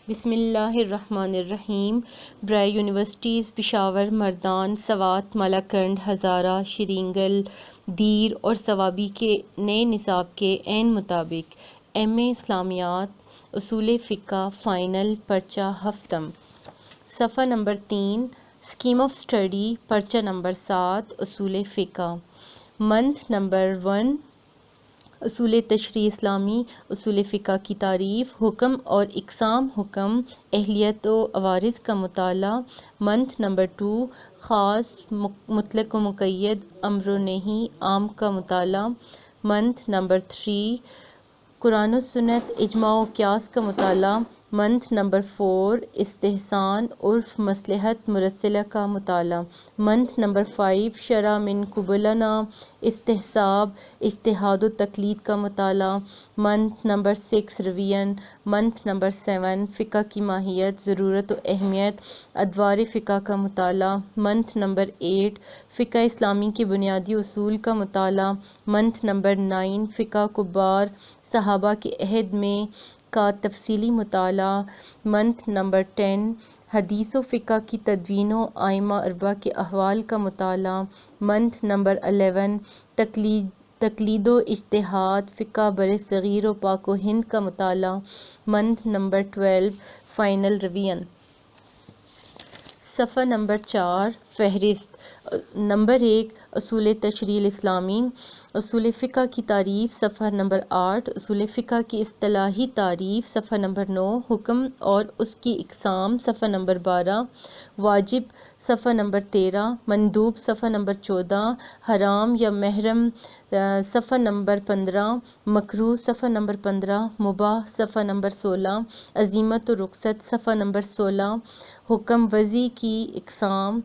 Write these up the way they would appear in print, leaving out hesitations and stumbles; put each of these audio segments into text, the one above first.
بسم اللہ الرحمن الرحیم۔ برائے یونیورسٹیز پشاور، مردان، سوات، مالاکنڈ، ہزارہ، شرینگل، دیر اور صوابی کے نئے نصاب کے عین مطابق ایم اے اسلامیات اصول فقہ فائنل پرچہ ہفتم، صفحہ نمبر 3، اسکیم آف اسٹڈی، پرچہ نمبر 7، اصول فقہ، منتھ نمبر 1، اصول تشریع اسلامی، اصول فقہ کی تعریف، حکم اور اقسام حکم، اہلیت و عوارض کا مطالعہ، منتھ نمبر 2، خاص مطلق و مقید، امر و نہی، عام کا مطالعہ، منتھ نمبر 3، قرآن و سنت، اجماع و قیاس کا مطالعہ، منتھ نمبر 4، استحسان، عرف، مصلحت مرسلہ کا مطالعہ، منتھ نمبر 5، شرع من قبلنا، استحساب، اجتہاد و تقلید کا مطالعہ، month number 6، revision, month number 7، فقہ کی ماہیت، ضرورت و اہمیت، ادوار فقہ کا مطالعہ، منتھ نمبر 8، فقہ اسلامی کے بنیادی اصول کا مطالعہ، منتھ نمبر 9، فقہ کبار صحابہ کے عہد میں کا تفصیلی مطالعہ، منتھ نمبر 10، حدیث و فقہ کی تدوین و ائمہ اربعہ کے احوال کا مطالعہ، منتھ نمبر 11، تقلید و اجتہاد، فقہ برصغیر و پاک و ہند کا مطالعہ، منتھ نمبر 12، فائنل ریویژن۔ صفحہ نمبر 4، فہرست، نمبر 1، اصول تشریع اسلامی، اصول فقہ کی تعریف، صفحہ نمبر 8، اصول فقہ کی اصطلاحی تعریف، صفحہ نمبر 9، حکم اور اس کی اقسام، صفحہ نمبر 12، واجب، صفحہ نمبر 13، مندوب، صفحہ نمبر 14، حرام یا محرم، صفحہ نمبر 15، مکروہ، صفحہ نمبر 15، مباح، صفحہ نمبر 16، عزیمت و رخصت، صفحہ نمبر 16، حکم وضع کی اقسام،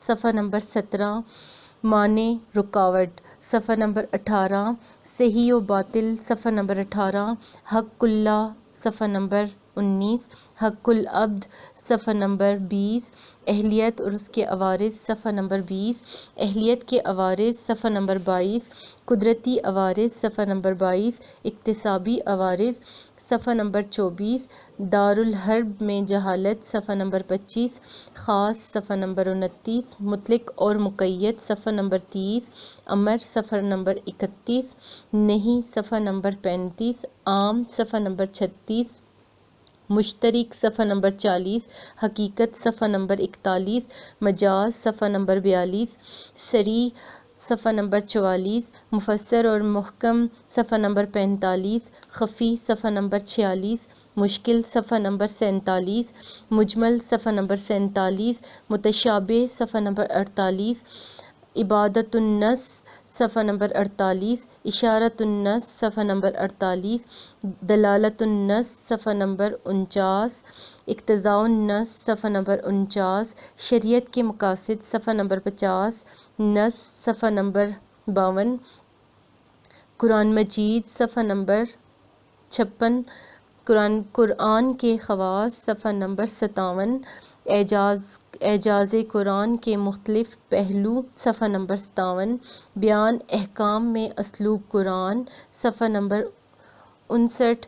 صفحہ نمبر 17، مانع، رکاوٹ، صفحہ نمبر 18، صحیح و باطل، صفحہ نمبر 18، حق اللہ، صفحہ نمبر 19، حق العبد، صفحہ نمبر 20، اہلیت اور اس کے عوارض، صفحہ نمبر 20، اہلیت کے عوارض، صفحہ نمبر 22، قدرتی عوارض، صفحہ نمبر 22، اکتسابی عوارض، صفحہ نمبر 24، دارالحرب میں جہالت، صفحہ نمبر 25، خاص، صفحہ نمبر 29، مطلق اور مقید، صفحہ نمبر 30، امر، صفحہ نمبر 31، نہیں، صفحہ نمبر 35، عام، صفحہ نمبر 36، مشترک، صفحہ نمبر 40، حقیقت، صفحہ نمبر 41، مجاز، صفحہ نمبر 42، صریح، صفحہ نمبر 44، مفسر اور محکم، صفحہ نمبر 45، خفی، صفحہ نمبر 46، مشکل، صفحہ نمبر 47، مجمل، صفحہ نمبر 47، متشابہ، صفحہ نمبر 48، عبادۃ النص، صفحہ نمبر 48، اشارۃ النص، صفحہ نمبر 48، دلالۃ النص، صفحہ نمبر 49، اقتضاء النص، صفحہ نمبر 49، شریعت کے مقاصد، صفحہ نمبر 50، نص، صفحہ نمبر 52، قرآن مجید، صفحہ نمبر 56، قرآن کے خواص، صفحہ نمبر 57، اعجاز قرآن کے مختلف پہلو، صفحہ نمبر 57، بیان احکام میں اسلوب قرآن، صفحہ نمبر 59،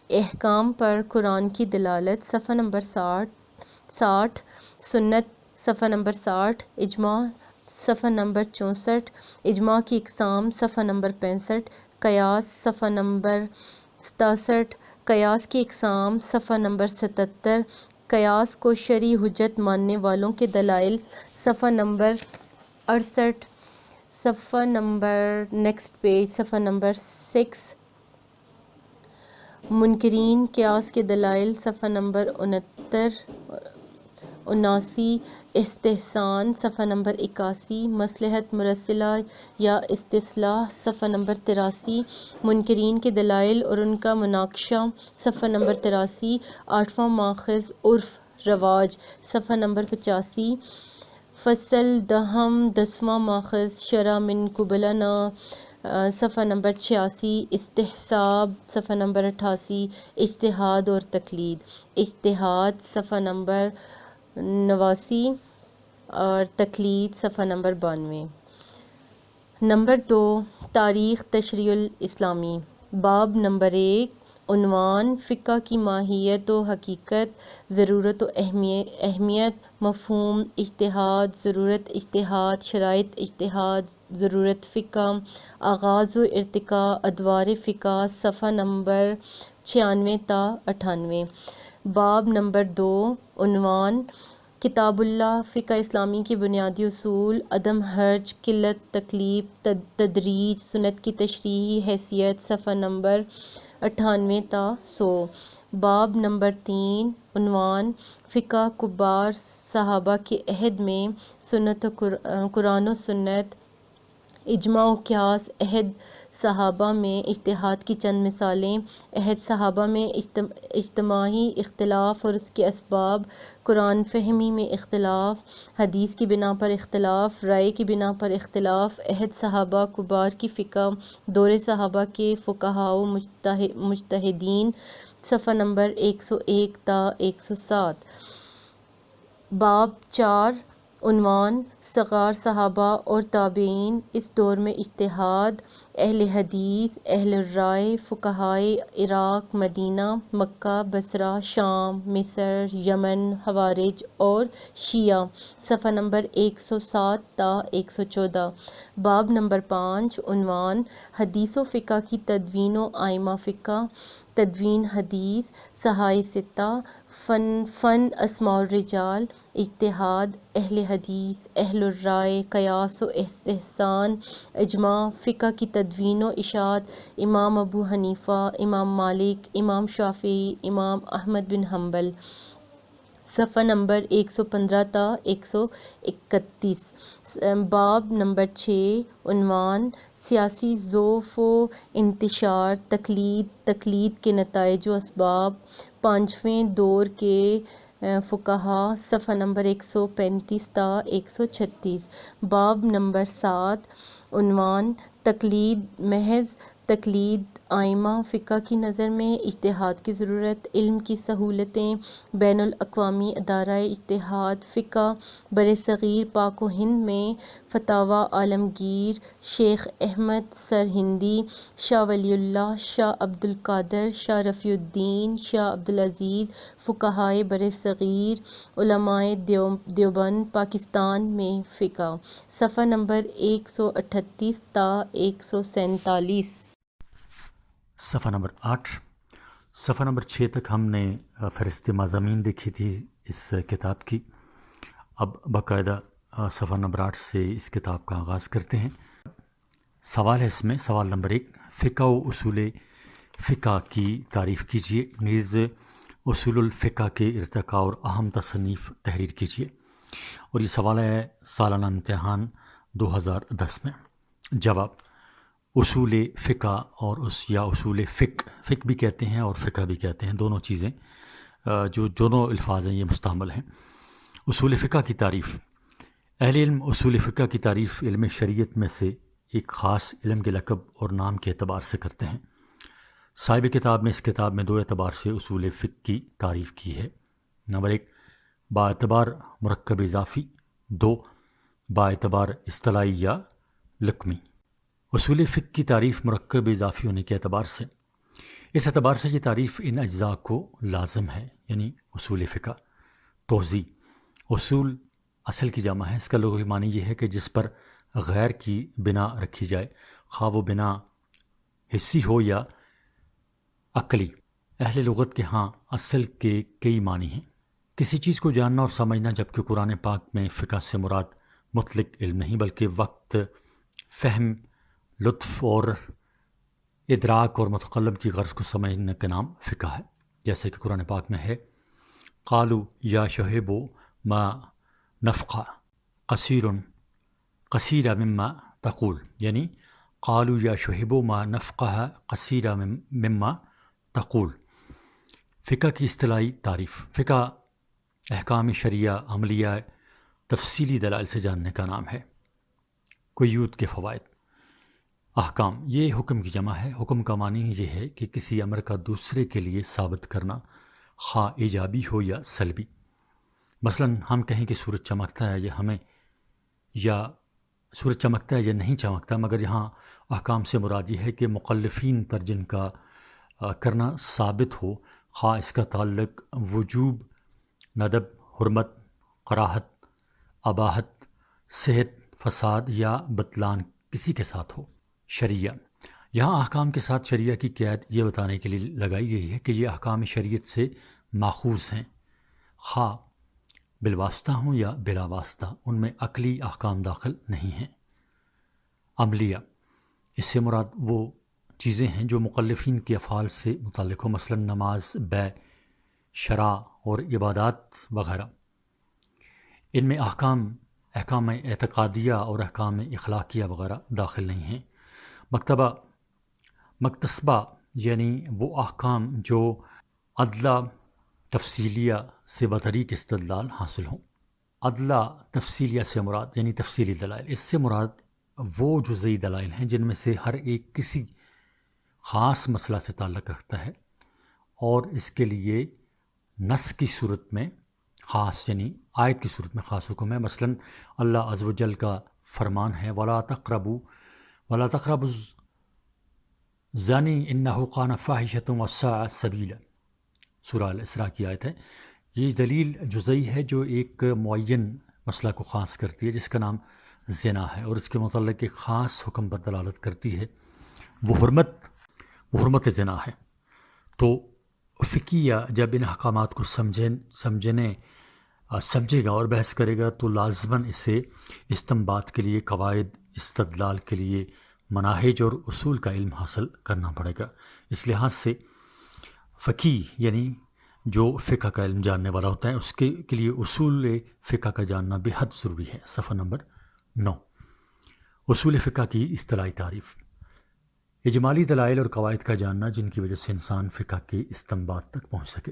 احکام پر قرآن کی دلالت، صفحہ نمبر 60، سنت، صفحہ نمبر 60، اجماع، صفحہ نمبر 64، اجماع کی اقسام، صفحہ نمبر 65، قیاس، صفحہ نمبر 67، قیاس کی اقسام، صفحہ نمبر 77، قیاس کو شرعی حجت ماننے والوں کے دلائل، صفحہ نمبر 68، صفحہ نمبر نیکسٹ پیج، صفحہ نمبر 6، منکرین قیاس کے دلائل، صفحہ نمبر 79، استحسان، صفحہ نمبر 81، مصلحت مرسلہ یا استصلاح، صفحہ نمبر 83، منکرین کے دلائل اور ان کا مناقشہ، صفحہ نمبر 83، آٹھواں ماخذ عرف رواج، صفحہ نمبر 85، فصل دہم، 10واں ماخذ شرع من قبلنا، صفحہ نمبر 86، استحساب، صفحہ نمبر 88، اجتہاد اور تقلید، اجتہاد، صفحہ نمبر 89 اور تقلید، صفحہ نمبر 92۔ نمبر 2، تاریخ تشریع الاسلامی، باب نمبر 1، عنوان فقہ کی ماہیت و حقیقت، ضرورت و اہمیت، مفہوم اجتہاد، ضرورت اجتہاد، شرائط اجتہاد، ضرورت فقہ، آغاز و ارتقاء، ادوار فقہ، صفحہ نمبر 96 تا 98۔ باب نمبر 2، عنوان کتاب اللہ، فقہ اسلامی کے بنیادی اصول، عدم حرج، قلت تکلیف، تدریج، سنت کی تشریحی حیثیت، صفحہ نمبر 98 تا 100۔ باب نمبر 3، عنوان فقہ کبار صحابہ کے عہد میں، سنت و قرآن و سنت، اجماع و قیاس، عہد صحابہ میں اجتہاد کی چند مثالیں، عہد صحابہ میں اجتماعی اختلاف اور اس کے اسباب، قرآن فہمی میں اختلاف، حدیث کی بنا پر اختلاف، رائے کی بنا پر اختلاف، عہد صحابہ کبار کی فقہ، دور صحابہ کے فقہاء و مجتہدین، صفحہ نمبر 101 تا 107۔ باب 4، عنوان صغار صحابہ اور تابعین، اس دور میں اجتہاد، اہل حدیث، اہل الرائے، فقہائے عراق، مدینہ، مکہ، بصرہ، شام، مصر، یمن، خوارج اور شیعہ، صفحہ نمبر 107 تا 114۔ باب نمبر 5، عنوان حدیث و فقہ کی تدوین و ائمہ فقہ، تدوین حدیث، صحائح ستہ، فن اسماء الرجال، اجتہاد، اہل حدیث، اہل الرائے، قیاس و استحسان، اجماع، فقہ کی تدوین و اشاعت، امام ابو حنیفہ، امام مالک، امام شافعی، امام احمد بن حنبل، صفحہ نمبر 115 تا 131۔ باب نمبر 6، عنوان سیاسی ضعف و انتشار، تقلید کے نتائج و اسباب، پانچویں دور کے فقہا، صفحہ نمبر 135 تا 136۔ باب نمبر 7، عنوان تقلید محض، تقلید ائمہ فقہ کی نظر میں اجتہاد کی ضرورت، علم کی سہولتیں، بین الاقوامی ادارہ اجتہاد فقہ برصغیر پاک و ہند میں، فتاویٰ عالمگیر، شیخ احمد سرہندی، شاہ ولی اللہ، شاہ عبد القادر، شاہ رفیع الدین، شاہ عبدالعزیز، فقہائے برصغیر، علماء دیوبند پاکستان میں فقہ، صفحہ نمبر 138 تا 147۔ صفحہ نمبر 8۔ صفحہ نمبر 6 تک ہم نے فہرست مضامین دیکھی تھی اس کتاب کی۔ اب باقاعدہ صفحہ نمبر 8 سے اس کتاب کا آغاز کرتے ہیں۔ سوال ہے اس میں، سوال نمبر 1، فقہ و اصول فقہ کی تعریف کیجیے، نیز اصول الفقہ کے ارتقاء اور اہم تصنیف تحریر کیجیے۔ اور یہ سوال ہے سالانہ امتحان 2010 میں۔ جواب، اصول فقہ اور یا اصول فقہ بھی کہتے ہیں اور فقہ بھی کہتے ہیں، دونوں چیزیں جو دونوں الفاظ ہیں یہ مستعمل ہیں۔ اصول فقہ کی تعریف، اہل علم اصول فقہ کی تعریف علم شریعت میں سے ایک خاص علم کے لقب اور نام کے اعتبار سے کرتے ہیں۔ صاحب کتاب نے اس کتاب میں 2 اعتبار سے اصول فقہ کی تعریف کی ہے۔ نمبر 1، با اعتبار مرکب اضافی، 2، با اعتبار اصطلاحی یا لقمی۔ اصول فقہ کی تعریف مرکب اضافی ہونے کے اعتبار سے، اس اعتبار سے یہ تعریف ان اجزاء کو لازم ہے، یعنی اصول فقہ۔ توضیح، اصول اصل کی جمع ہے، اس کا لغوی معنی یہ ہے کہ جس پر غیر کی بنا رکھی جائے، خواہ وہ بنا حسی ہو یا عقلی۔ اہل لغت کے ہاں اصل کے کئی معنی ہیں، کسی چیز کو جاننا اور سمجھنا، جبکہ قرآن پاک میں فقہ سے مراد مطلق علم نہیں بلکہ وقت، فہم، لطف اور ادراک اور متقلب کی غرض کو سمجھنے کا نام فقہ ہے، جیسے کہ قرآن پاک میں ہے، قالوا یا شہیب ما نفقہ قصیر مما تقول، یعنی قالوا یا شہیب ما نفقہ قصیر مما تقول۔ فقہ کی اصطلاحی تعریف، فقہ احکام شرعیہ عملیہ تفصیلی دلائل سے جاننے کا نام ہے۔ قیود کے فوائد، احکام، یہ حکم کی جمع ہے۔ حکم کا معنی یہ ہے کہ کسی امر کا دوسرے کے لیے ثابت کرنا، خواہ ایجابی ہو یا سلبی۔ مثلا ہم کہیں کہ سورج چمکتا ہے یا سورج چمکتا ہے یا نہیں چمکتا، مگر یہاں احکام سے مراد یہ ہے کہ مکلفین پر جن کا کرنا ثابت ہو، خواہ اس کا تعلق وجوب، ندب، حرمت، کراہت، اباحت، صحت، فساد یا بطلان کسی کے ساتھ ہو۔ شریعہ، یہاں احکام کے ساتھ شریعہ کی قید یہ بتانے کے لیے لگائی گئی ہے کہ یہ احکام شریعت سے ماخوذ ہیں، خواہ بالواسطہ ہوں یا بلا واسطہ، ان میں عقلی احکام داخل نہیں ہیں۔ عملیہ، اس سے مراد وہ چیزیں ہیں جو مکلفین کے افعال سے متعلق ہو، مثلا نماز، بیع، شرع اور عبادات وغیرہ۔ ان میں احکام اعتقادیہ اور احکام اخلاقیہ وغیرہ داخل نہیں ہیں۔ مکتسبہ یعنی وہ احکام جو ادلہ تفصیلیہ سے بطریق استدلال حاصل ہوں۔ ادلہ تفصیلیہ سے مراد یعنی تفصیلی دلائل، اس سے مراد وہ جزئی دلائل ہیں جن میں سے ہر ایک کسی خاص مسئلہ سے تعلق رکھتا ہے اور اس کے لیے نص کی صورت میں خاص یعنی آیت کی صورت میں خاص حکم ہے۔ مثلا اللہ عز و جل کا فرمان ہے وَلَا تَقْرَبُوا الزَّانِي إِنَّهُ كَانَ فَاحِشَةً وَسَاءَ سَبِيلًا، سورہ الاسراء کی آیت ہے۔ یہ دلیل جزئی ہے جو ایک معین مسئلہ کو خاص کرتی ہے، جس کا نام زنا ہے، اور اس کے متعلق ایک خاص حکم پر دلالت کرتی ہے، وہ حرمت زنا ہے۔ تو فقیہ جب ان احکامات کو سمجھے گا اور بحث کرے گا تو لازماً اسے استنباط کے لیے قواعد، استدلال کے لیے مناہج اور اصول کا علم حاصل کرنا پڑے گا۔ اس لحاظ سے فقیہ یعنی جو فقہ کا علم جاننے والا ہوتا ہے، اس کے لیے اصول فقہ کا جاننا بے حد ضروری ہے۔ صفحہ نمبر 9، اصول فقہ کی اصطلاحی تعریف۔ اجمالی دلائل اور قواعد کا جاننا جن کی وجہ سے انسان فقہ کے استنباط تک پہنچ سکے۔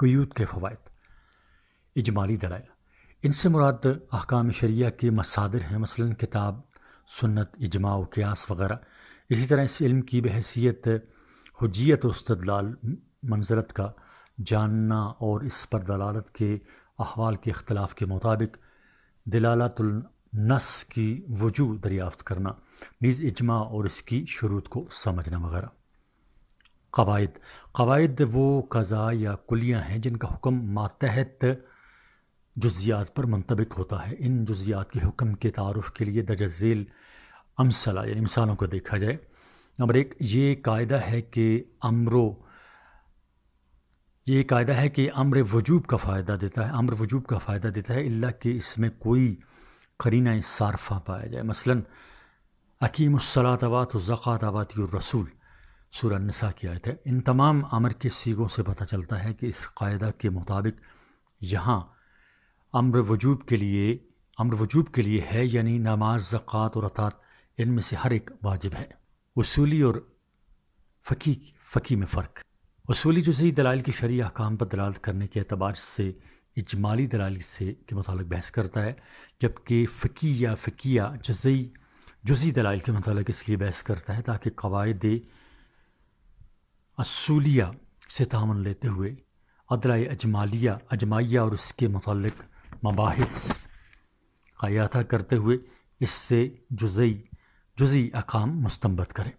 قیود کے فوائد۔ اجمالی دلائل، ان سے مراد احکام شریعہ کے مصادر ہیں، مثلا کتاب، سنت، اجماع و قیاس وغیرہ۔ اسی طرح اس علم کی بحیثیت حجیت و استدلال منزلت کا جاننا اور اس پر دلالت کے احوال کے اختلاف کے مطابق دلالت النص کی وجوہ دریافت کرنا، نیز اجماع اور اس کی شروط کو سمجھنا وغیرہ۔ قواعد وہ قضاء یا کلیہ ہیں جن کا حکم ماتحت جزیات پر منطبق ہوتا ہے۔ ان جزیات کے حکم کے تعارف کے لیے درج ذیل امثلہ یعنی مثالوں کو دیکھا جائے۔ نمبر 1، یہ قاعدہ ہے کہ امر وجوب کا فائدہ دیتا ہے الا کہ اس میں کوئی قرینہ صارفہ پایا جائے۔ مثلا اقیموا الصلاۃ وآتوا الزکوٰۃ وأطیعوا الرسول، سورہ النساء کی آیت ہے۔ ان تمام امر کے صیغوں سے پتہ چلتا ہے کہ اس قاعدہ کے مطابق یہاں امر وجوب کے لیے ہے، یعنی نماز، زکوٰۃ اور اطاعت، ان میں سے ہر ایک واجب ہے۔ اصولی اور فقی میں فرق۔ اصولی جزئی دلائل کی شرعی احکام پر دلالت کرنے کے اعتبار سے اجمالی دلائل کے متعلق بحث کرتا ہے، جبکہ فقی یا فقیہ جزئی دلائل کے متعلق اس لیے بحث کرتا ہے تاکہ قواعد اصولیہ سے تعامل لیتے ہوئے ادلہ اجماعیہ اور اس کے متعلق مباحث کا احاطہ کرتے ہوئے اس سے جزئی احکام مستنبط کریں۔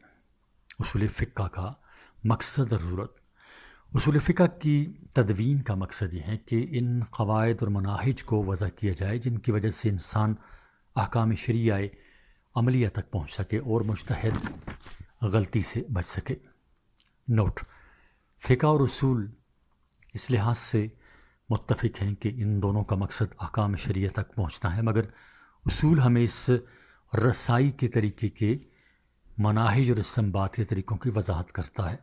اصول فقہ کا مقصد اور ضرورت۔ اصول فقہ کی تدوین کا مقصد یہ ہے کہ ان قواعد اور مناہج کو وضع کیا جائے جن کی وجہ سے انسان احکام شرعیہ عملیہ تک پہنچ سکے اور مجتہد غلطی سے بچ سکے۔ نوٹ: فقہ اور اصول اس لحاظ سے متفق ہیں کہ ان دونوں کا مقصد احکام شرعیہ تک پہنچنا ہے، مگر اصول ہمیں اس رسائی کے طریقے کے مناہج اور استنباط کے طریقوں کی وضاحت کرتا ہے،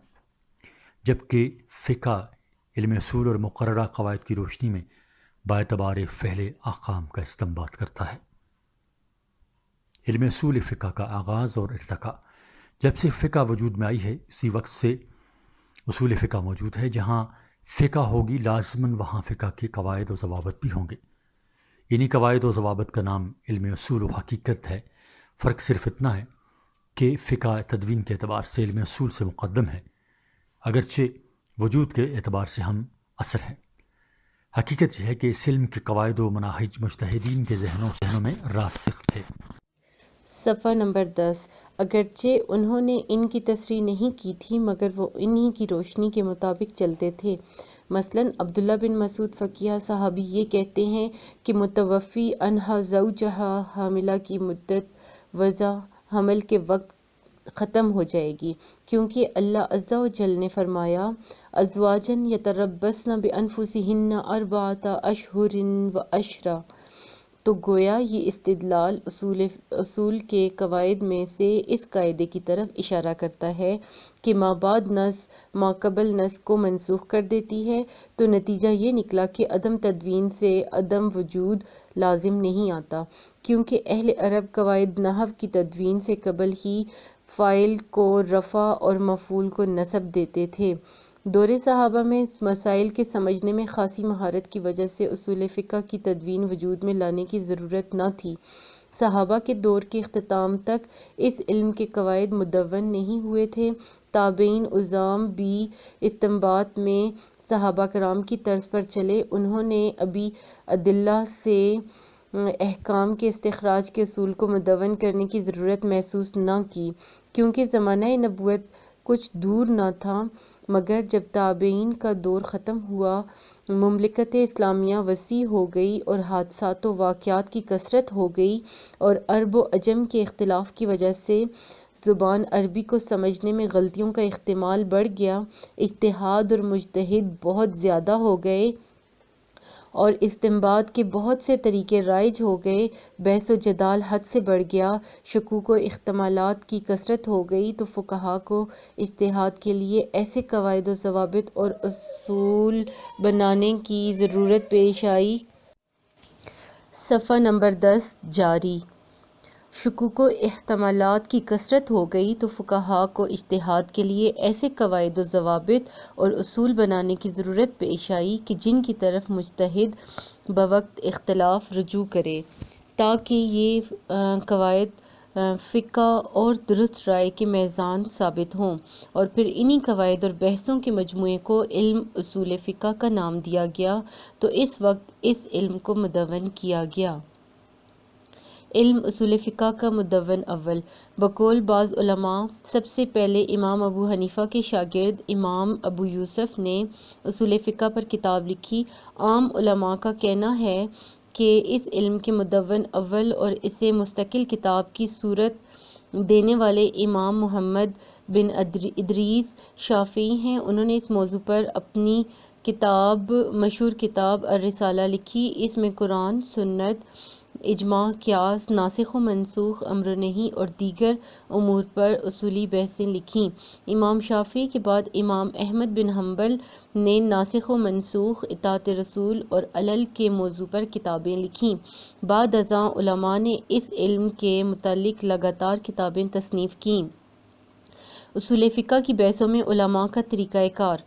جبکہ فقہ علم اصول اور مقررہ قواعد کی روشنی میں باعتبار فعل احکام کا استنباط کرتا ہے۔ علم اصول فقہ کا آغاز اور ارتقاء۔ جب سے فقہ وجود میں آئی ہے اسی وقت سے اصول فقہ موجود ہے۔ جہاں فقہ ہوگی لازماً وہاں فقہ کے قواعد و ضوابط بھی ہوں گے۔ انہی قواعد و ضوابط کا نام علم اصول و حقیقت ہے۔ فرق صرف اتنا ہے کہ فقہ تدوین کے اعتبار سے علم اصول سے مقدم ہے، اگرچہ وجود کے اعتبار سے ہم عصر ہے۔ حقیقت یہ ہے کہ اس علم کے قواعد و مناہج مجتہدین کے ذہنوں میں راسخ تھے۔ صفحہ نمبر 10۔ اگرچہ انہوں نے ان کی تصریح نہیں کی تھی مگر وہ انہی کی روشنی کے مطابق چلتے تھے۔ مثلاً عبداللہ بن مسعود فقیہ صحابی یہ کہتے ہیں کہ متوفی عنہا زوجہا حاملہ کی مدت وضع حمل کے وقت ختم ہو جائے گی، کیونکہ اللہ عز و جل نے فرمایا ازواجاً یتربصن بانفسہن اربعۃ اشہر وعشرا۔ تو گویا یہ استدلال اصول کے قواعد میں سے اس قاعدے کی طرف اشارہ کرتا ہے کہ ما بعد نص ما قبل نص کو منسوخ کر دیتی ہے، تو نتیجہ یہ نکلا کہ عدم تدوین سے عدم وجود لازم نہیں آتا، کیونکہ اہل عرب قواعد نحو کی تدوین سے قبل ہی فاعل کو رفع اور مفعول کو نصب دیتے تھے۔ دور صحابہ میں مسائل کے سمجھنے میں خاصی مہارت کی وجہ سے اصول فقہ کی تدوین وجود میں لانے کی ضرورت نہ تھی۔ صحابہ کے دور کے اختتام تک اس علم کے قواعد مدون نہیں ہوئے تھے۔ تابعین عظام بھی استنباط میں صحابہ کرام کی طرز پر چلے۔ انہوں نے ابھی ادلہ سے احکام کے استخراج کے اصول کو مدون کرنے کی ضرورت محسوس نہ کی، کیونکہ زمانہ نبوت کچھ دور نہ تھا، مگر جب تابعین کا دور ختم ہوا، مملکت اسلامیہ وسیع ہو گئی اور حادثات و واقعات کی کثرت ہو گئی، اور عرب و عجم کے اختلاف کی وجہ سے زبان عربی کو سمجھنے میں غلطیوں کا احتمال بڑھ گیا، اجتہاد اور مجتہد بہت زیادہ ہو گئے اور استنباط کے بہت سے طریقے رائج ہو گئے، بحث و جدال حد سے بڑھ گیا، شکوک و احتمالات کی کثرت ہو گئی، تو فقہا کو اجتہاد کے لیے ایسے قواعد و ضوابط اور اصول بنانے کی ضرورت پیش آئی۔ صفحہ نمبر 10 جاری۔ شکوک و احتمالات کی کثرت ہو گئی تو فقہا کو اجتہاد کے لیے ایسے قواعد و ضوابط اور اصول بنانے کی ضرورت پیش آئی کہ جن کی طرف مجتہد بوقت اختلاف رجوع کرے، تاکہ یہ قواعد فقہ اور درست رائے کے میزان ثابت ہوں، اور پھر انہی قواعد اور بحثوں کے مجموعے کو علم اصول فقہ کا نام دیا گیا، تو اس وقت اس علم کو مدون کیا گیا۔ علم اصول فقہ کا مدون اول، بقول بعض علماء سب سے پہلے امام ابو حنیفہ کے شاگرد امام ابو یوسف نے اصول فقہ پر کتاب لکھی۔ عام علماء کا کہنا ہے کہ اس علم کے مدون اول اور اسے مستقل کتاب کی صورت دینے والے امام محمد بن ادریس شافعی ہیں۔ انہوں نے اس موضوع پر اپنی مشہور کتاب الرسالہ لکھی۔ اس میں قرآن، سنت، اجماع، قیاس، ناسخ و منسوخ، امر و نہی اور دیگر امور پر اصولی بحثیں لکھیں۔ امام شافعی کے بعد امام احمد بن حنبل نے ناسخ و منسوخ، اطاعت رسول اور علل کے موضوع پر کتابیں لکھیں۔ بعد ازاں علماء نے اس علم کے متعلق لگاتار کتابیں تصنیف کیں۔ اصول فقہ کی بحثوں میں علماء کا طریقہ کار۔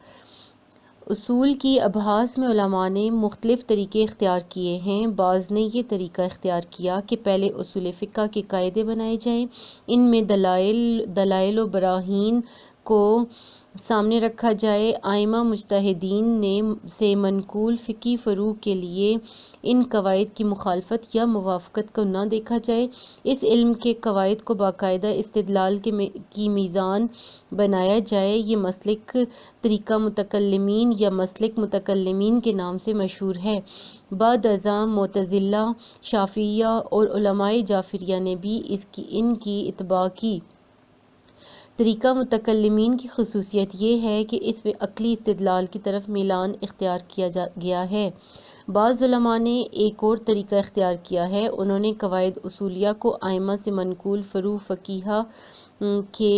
اصول کی ابحاث میں علماء نے مختلف طریقے اختیار کیے ہیں۔ بعض نے یہ طریقہ اختیار کیا کہ پہلے اصول فقہ کے قاعدے بنائے جائیں، ان میں دلائل و براہین کو سامنے رکھا جائے، ائمہ مجتہدین سے منقول فقہی فروع کے لیے ان قواعد کی مخالفت یا موافقت کو نہ دیکھا جائے، اس علم کے قواعد کو باقاعدہ استدلال کی میزان بنایا جائے۔ یہ مسلک طریقہ متکلمین یا مسلک متکلمین کے نام سے مشہور ہے۔ بعد ازاں معتزلہ، شافعیہ اور علماء جعفریہ نے بھی ان کی اتباع کی۔ طریقہ متکلمین کی خصوصیت یہ ہے کہ اس میں عقلی استدلال کی طرف میلان اختیار کیا گیا ہے۔ بعض علماء نے ایک اور طریقہ اختیار کیا ہے، انہوں نے قواعد اصولیہ کو ائمہ سے منقول فروع فقیہہ کے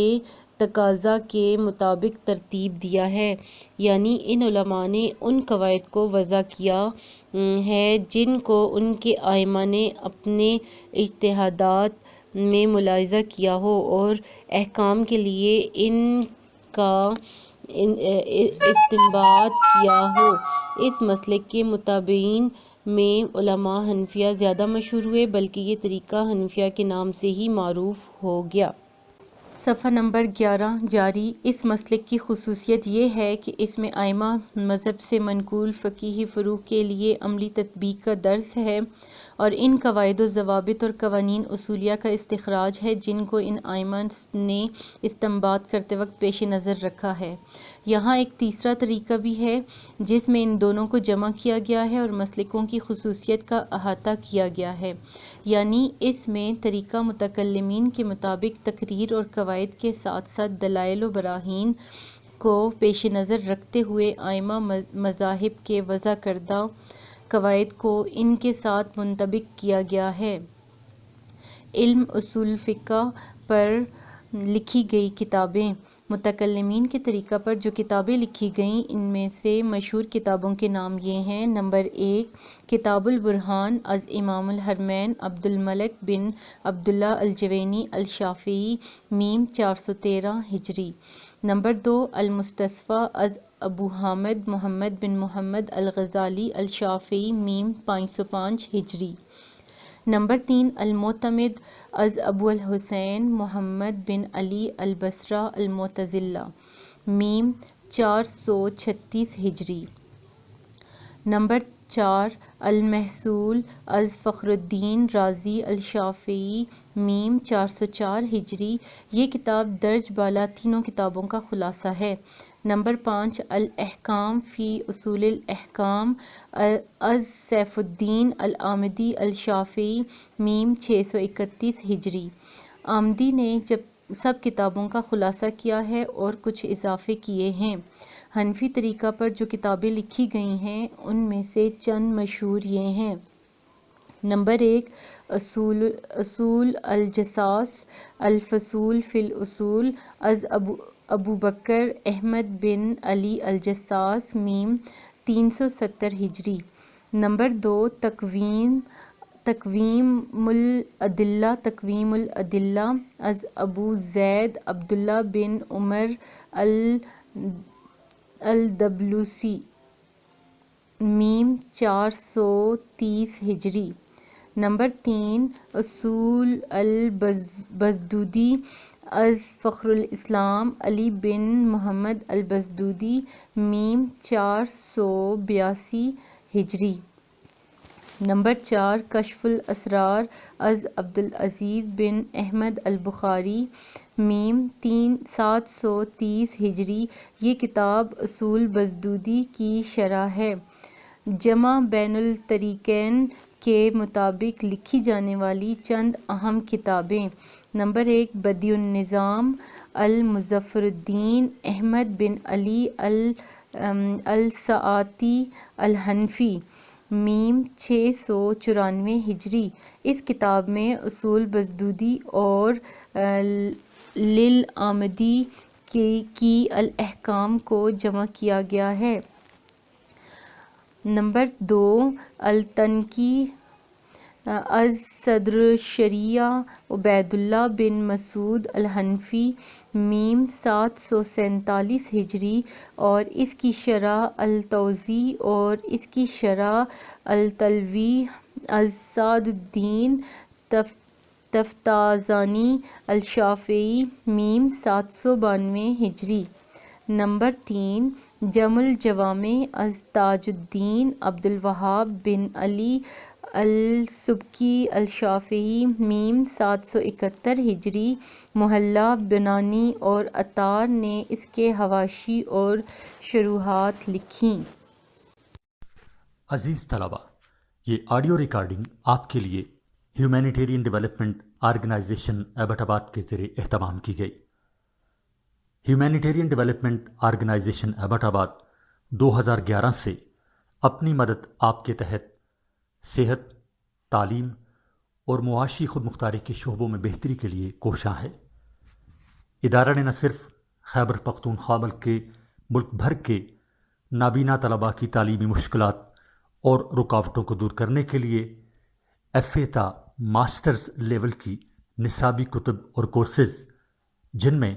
تقاضا کے مطابق ترتیب دیا ہے، یعنی ان علماء نے ان قواعد کو وضع کیا ہے جن کو ان کے ائمہ نے اپنے اجتہادات میں ملاحظہ کیا ہو اور احکام کے لیے ان کا استنباط کیا ہو۔ اس مسلک کے متبعین میں علماء حنفیہ زیادہ مشہور ہوئے، بلکہ یہ طریقہ حنفیہ کے نام سے ہی معروف ہو گیا۔ صفحہ نمبر 11 جاری۔ اس مسلک کی خصوصیت یہ ہے کہ اس میں ائمہ مذہب سے منقول فقہی فروع کے لیے عملی تطبیق کا درس ہے اور ان قواعد و ضوابط اور قوانین اصولیہ کا استخراج ہے جن کو ان ائمہ نے استنباط کرتے وقت پیش نظر رکھا ہے۔ یہاں ایک تیسرا طریقہ بھی ہے جس میں ان دونوں کو جمع کیا گیا ہے اور مسلکوں کی خصوصیت کا احاطہ کیا گیا ہے، یعنی اس میں طریقہ متکلمین کے مطابق تقریر اور قواعد کے ساتھ ساتھ دلائل و براہین کو پیش نظر رکھتے ہوئے ائمہ مذاہب کے وضع کردہ قواعد کو ان کے ساتھ منطبق کیا گیا ہے۔ علم اصول فقہ پر لکھی گئی کتابیں۔ متکلمین کے طریقہ پر جو کتابیں لکھی گئیں ان میں سے مشہور کتابوں کے نام یہ ہیں: نمبر 1 کتاب البرہان از امام الحرمین عبد الملک بن عبداللہ الجوینی الشافعی م 413 ہجری۔ نمبر 2 المستصفیٰ از ابو حامد محمد بن محمد الغزالی الشافعی م 505 ہجری۔ نمبر 3 المعتمد از ابو الحسین محمد بن علی البصرہ المعتزلہ م 436 ہجری۔ نمبر 4 المحصول از فخر الدین رازی الشافعی م 404 ہجری۔ یہ کتاب درج بالا تینوں کتابوں کا خلاصہ ہے۔ نمبر 5 الاحکام فی اصول الاحکام از سیف الدین العامدی الشافعی م 631 ہجری۔ آمدی نے سب کتابوں کا خلاصہ کیا ہے اور کچھ اضافے کیے ہیں۔ حنفی طریقہ پر جو کتابیں لکھی گئی ہیں ان میں سے چند مشہور یہ ہیں: نمبر 1 اصول الجصاص الفصول فی الاصول از ابو بکر احمد بن علی الجصاص م 370 ہجری۔ نمبر 2 تقویم الادلہ از ابو زید عبداللہ بن عمر الدبلوسی م 430 ہجری۔ نمبر 3 اصول البزدودی از فخر الاسلام علی بن محمد البزدودی م 482 ہجری۔ نمبر 4 کشف الاسرار از عبدالعزیز بن احمد البخاری م 730 ہجری۔ یہ کتاب اصول بزدودی کی شرح ہے۔ جمع بین الطریقین کے مطابق لکھی جانے والی چند اہم کتابیں: نمبر 1 بدیع النظام المظفر الدین احمد بن علی الساعتی الحنفی م 694 ہجری۔ اس کتاب میں اصول بزدودی اور للعامدی کی الاحکام کو جمع کیا گیا ہے۔ نمبر 2 التنقیح از صدر الشریعہ عبید اللہ بن مسعود الحنفی م 747 ہجری اور اس کی شرح التوضیح اور اس کی شرح التلویح از سعد الدین تفتازانی الشافعی م 792 ہجری۔ نمبر 3 جمع الجوامع از تاج الدین عبد الوہاب بن علی السبکی الشافعی م 771 ہجری۔ محلہ بنانی اور عطار نے اس کے حواشی اور شروحات لکھیں۔ عزیز طلبہ، یہ آڈیو ریکارڈنگ آپ کے لیے ہیومینیٹیرین ڈیولپمنٹ آرگنائزیشن ایبٹ آباد کے ذریعے اہتمام کی گئی۔ ہیومینیٹیرین ڈیولپمنٹ آرگنائزیشن ایبٹ آباد 2011 سے اپنی مدد آپ کے تحت صحت، تعلیم اور معاشی خود مختاری کے شعبوں میں بہتری کے لیے کوشاں ہے۔ ادارہ نے نہ صرف خیبر پختونخوا بلکہ ملک بھر کے نابینا طلباء کی تعلیمی مشکلات اور رکاوٹوں کو دور کرنے کے لیے FA تا ماسٹرز لیول کی نصابی کتب اور کورسز، جن میں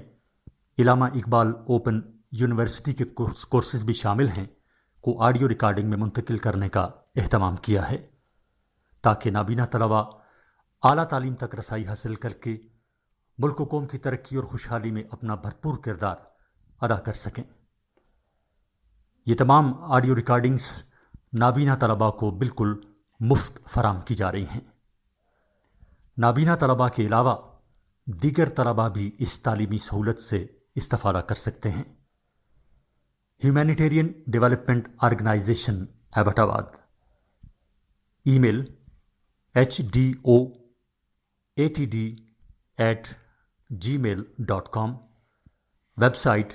علامہ اقبال اوپن یونیورسٹی کے کورسز بھی شامل ہیں، کو آڈیو ریکارڈنگ میں منتقل کرنے کا اہتمام کیا ہے تاکہ نابینا طلباء اعلیٰ تعلیم تک رسائی حاصل کر کے ملک و قوم کی ترقی اور خوشحالی میں اپنا بھرپور کردار ادا کر سکیں۔ یہ تمام آڈیو ریکارڈنگز نابینا طلباء کو بالکل مفت فراہم کی جا رہی ہیں۔ نابینا طلباء کے علاوہ دیگر طلباء بھی اس تعلیمی سہولت سے استفادہ کر سکتے ہیں۔ ہیومینیٹیرین ڈیولپمنٹ آرگنائزیشن ایبٹ آباد، ای میل HDOATD@gmail.com، ویب سائٹ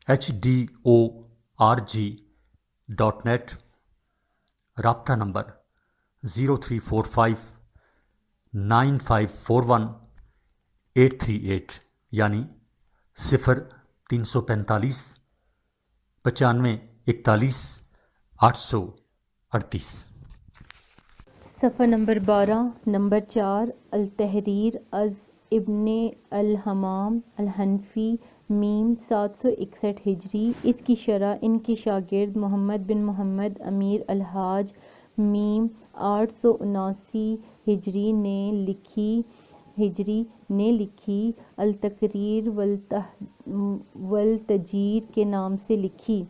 HDORG.net، رابطہ نمبر 03459541-838 یعنی 0345 9541 838۔ صفحہ نمبر 12 نمبر 4 التحریر از ابن الحمام الحنفی میم 761 ہجری۔ اس کی شرح ان کے شاگرد محمد بن محمد امیر الحاج میم 879 ہجری نے لکھی۔ التقریر والتجریر کے نام سے لکھی۔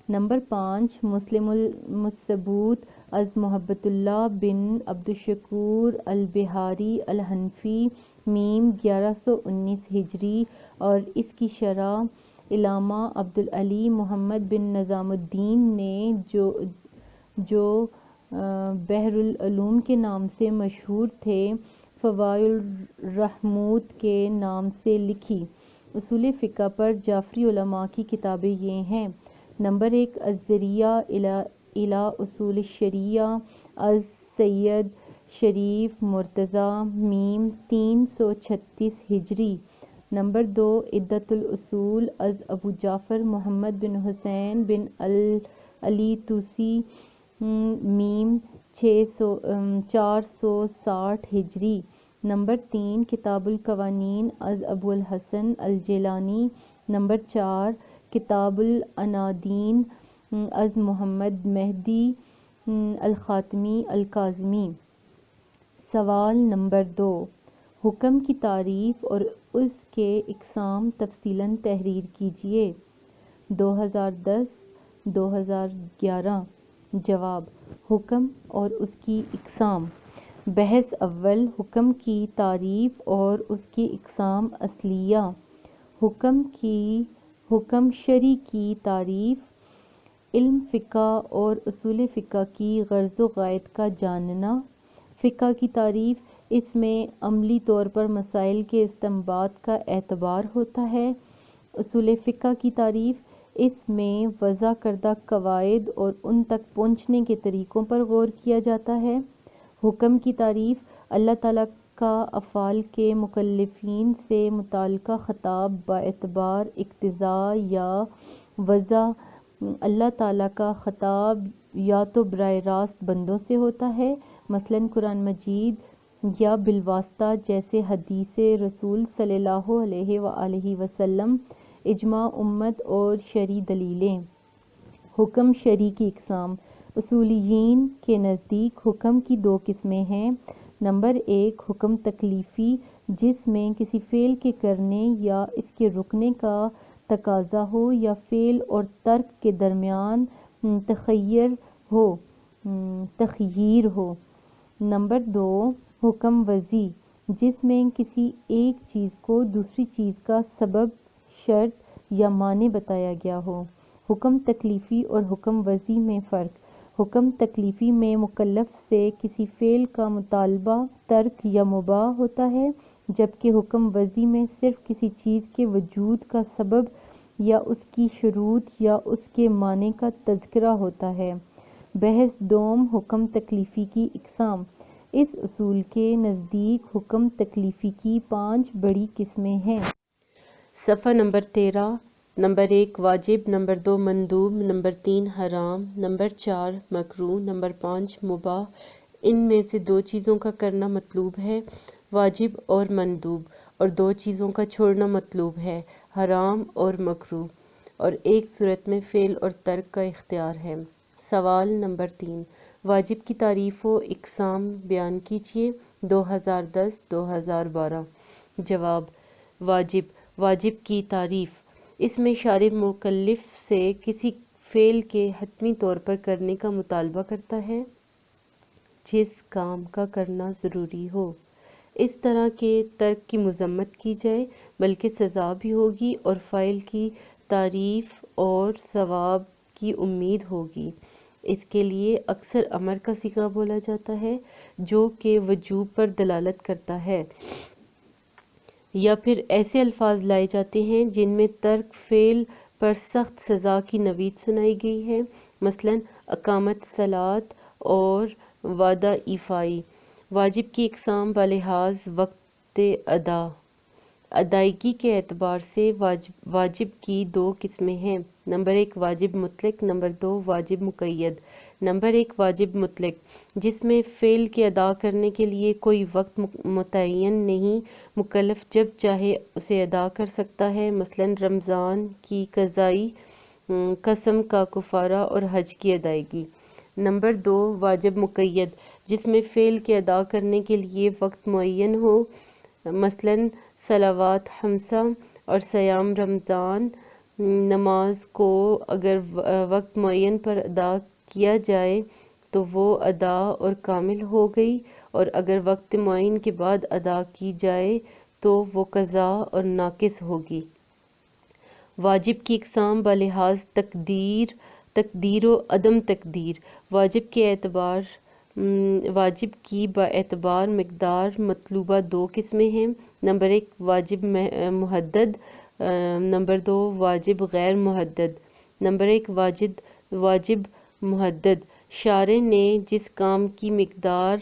نمبر 5 مسلم المثبوت از محبت اللہ بن عبدالشکور البحاری الحنفی میم 1119 ہجری، اور اس کی شرح علامہ عبدالعلی محمد بن نظام الدین نے جو بحر العلوم کے نام سے مشہور تھے فوائد الرحموت کے نام سے لکھی۔ اصول فقہ پر جعفری علماء کی کتابیں یہ ہیں۔ نمبر 1 الذریعہ الی اصول الشریعہ از سید شریف مرتضی میم 336 ہجری۔ نمبر 2 عدۃ الاصول از ابو جعفر محمد بن حسین بن علی توسی میم 460 ہجری۔ نمبر 3 کتاب القوانین از ابو الحسن الجیلانی۔ نمبر 4 کتاب العنادین از محمد مہدی الخاتمی الکاظمی۔ سوال نمبر 2 حکم کی تعریف اور اس کے اقسام تفصیلاً تحریر کیجیے۔ 2010-2011 جواب حکم اور اس کی اقسام۔ بحث اول حکم کی تعریف اور اس کی اقسام اصلیہ۔ حکم شرعی کی تعریف، علم فقہ اور اصول فقہ کی غرض و غایت کا جاننا۔ فقہ کی تعریف، اس میں عملی طور پر مسائل کے استنباط کا اعتبار ہوتا ہے۔ اصول فقہ کی تعریف، اس میں وضع کردہ قواعد اور ان تک پہنچنے کے طریقوں پر غور کیا جاتا ہے۔ حکم کی تعریف، اللہ تعالیٰ کا افعال کے مکلفین سے متعلقہ خطاب باعتبار اقتضاء یا وضع۔ اللہ تعالیٰ کا خطاب یا تو براہ راست بندوں سے ہوتا ہے، مثلاً قرآن مجید، یا بالواسطہ جیسے حدیث رسول صلی اللہ علیہ وآلہ وسلم، اجماع امت اور شرعی دلیلیں۔ حکم شرعی کی اقسام۔ اصولیین کے نزدیک حکم کی 2 قسمیں ہیں۔ نمبر 1 حکم تکلیفی، جس میں کسی فعل کے کرنے یا اس کے رکنے کا تقاضا ہو یا فعل اور ترک کے درمیان تخییر ہو۔ نمبر 2 حکم وضعی، جس میں کسی ایک چیز کو دوسری چیز کا سبب، شرط یا مانع بتایا گیا ہو۔ حکم تکلیفی اور حکم وضعی میں فرق۔ حکم تکلیفی میں مکلف سے کسی فعل کا مطالبہ، ترک یا مباح ہوتا ہے، جبکہ حکم وضعی میں صرف کسی چیز کے وجود کا سبب یا اس کی شروط یا اس کے مانع کا تذکرہ ہوتا ہے۔ بحث دوم حکم تکلیفی کی اقسام۔ اس اصول کے نزدیک حکم تکلیفی کی 5 بڑی قسمیں ہیں۔ صفحہ نمبر 13 نمبر 1 واجب، نمبر 2 مندوب، نمبر 3 حرام، نمبر 4 مکروہ، نمبر 5 مباح۔ ان میں سے 2 چیزوں کا کرنا مطلوب ہے، واجب اور مندوب، اور 2 چیزوں کا چھوڑنا مطلوب ہے، حرام اور مکروہ، اور ایک صورت میں فعل اور ترک کا اختیار ہے۔ سوال نمبر 3 واجب کی تعریف و اقسام بیان کیجیے۔ 2010-2012 جواب واجب کی تعریف۔ اس میں شارع مکلف سے کسی فعل کے حتمی طور پر کرنے کا مطالبہ کرتا ہے جس کام کا کرنا ضروری ہو۔ اس طرح کے ترک کی مذمت کی جائے بلکہ سزا بھی ہوگی اور فاعل کی تعریف اور ثواب کی امید ہوگی۔ اس کے لیے اکثر امر کا صیغہ بولا جاتا ہے جو کہ وجوب پر دلالت کرتا ہے، یا پھر ایسے الفاظ لائے جاتے ہیں جن میں ترک فعل پر سخت سزا کی نوید سنائی گئی ہے، مثلاً اقامت صلاۃ اور وعدہ ایفائی۔ واجب کی اقسام بلحاظ وقت ادائیگی کے اعتبار سے واجب کی دو قسمیں ہیں: نمبر 1 واجب مطلق، نمبر 2 واجب مقید۔ نمبر 1 واجب مطلق، جس میں فعل کے ادا کرنے کے لیے کوئی وقت متعین نہیں، مکلف جب چاہے اسے ادا کر سکتا ہے، مثلاً رمضان کی قضائی، قسم کا کفارہ اور حج کی ادائیگی۔ نمبر 2 واجب مقید، جس میں فعل کے ادا کرنے کے لیے وقت معین ہو، مثلاً صلوات خمسہ اور صیام رمضان۔ نماز کو اگر وقت معین پر ادا کیا جائے تو وہ ادا اور کامل ہو گئی، اور اگر وقت معین کے بعد ادا کی جائے تو وہ قضا اور ناقص ہوگی۔ واجب کی اقسام بلحاظ تقدیر و عدم تقدیر۔ واجب کی باعتبار مقدار مطلوبہ دو قسمیں ہیں: نمبر 1 واجب محدد، نمبر 2 واجب غیر محدد۔ نمبر 1 واجب محدد، شارع نے جس کام کی مقدار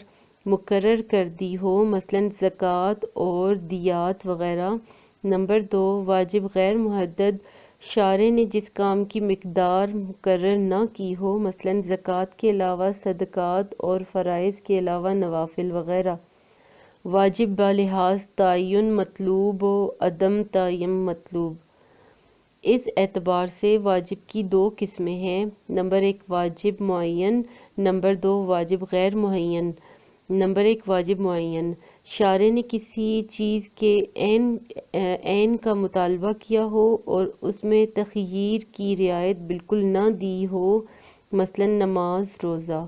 مقرر کر دی ہو، مثلاً زکوٰۃ اور دیات وغیرہ۔ نمبر 2 واجب غیر محدد، شارع نے جس کام کی مقدار مقرر نہ کی ہو، مثلاً زکوٰۃ کے علاوہ صدقات اور فرائض کے علاوہ نوافل وغیرہ۔ واجب بلحاظ تعین مطلوب و عدم تعین مطلوب۔ اس اعتبار سے واجب کی دو قسمیں ہیں: نمبر 1 واجب معین، نمبر 2 واجب غیر معین۔ نمبر 1 واجب معین، شارع نے کسی چیز کے عین کا مطالبہ کیا ہو اور اس میں تخییر کی رعایت بالکل نہ دی ہو، مثلاً نماز، روزہ۔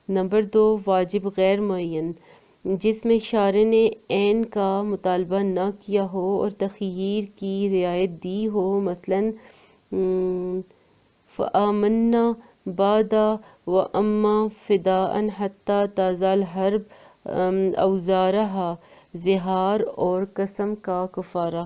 نمبر 2 واجب غیر معین، جس میں شارع نے عین کا مطالبہ نہ کیا ہو اور تخییر کی رعایت دی ہو، مثلاً فَآمَنَّا بَعْدَ وَأَمَّا فِدَاءً حَتَّىٰ تَضَعَ الْحَرْبُ أَوْزَارَهَا، زہار اور قسم کا کفارہ۔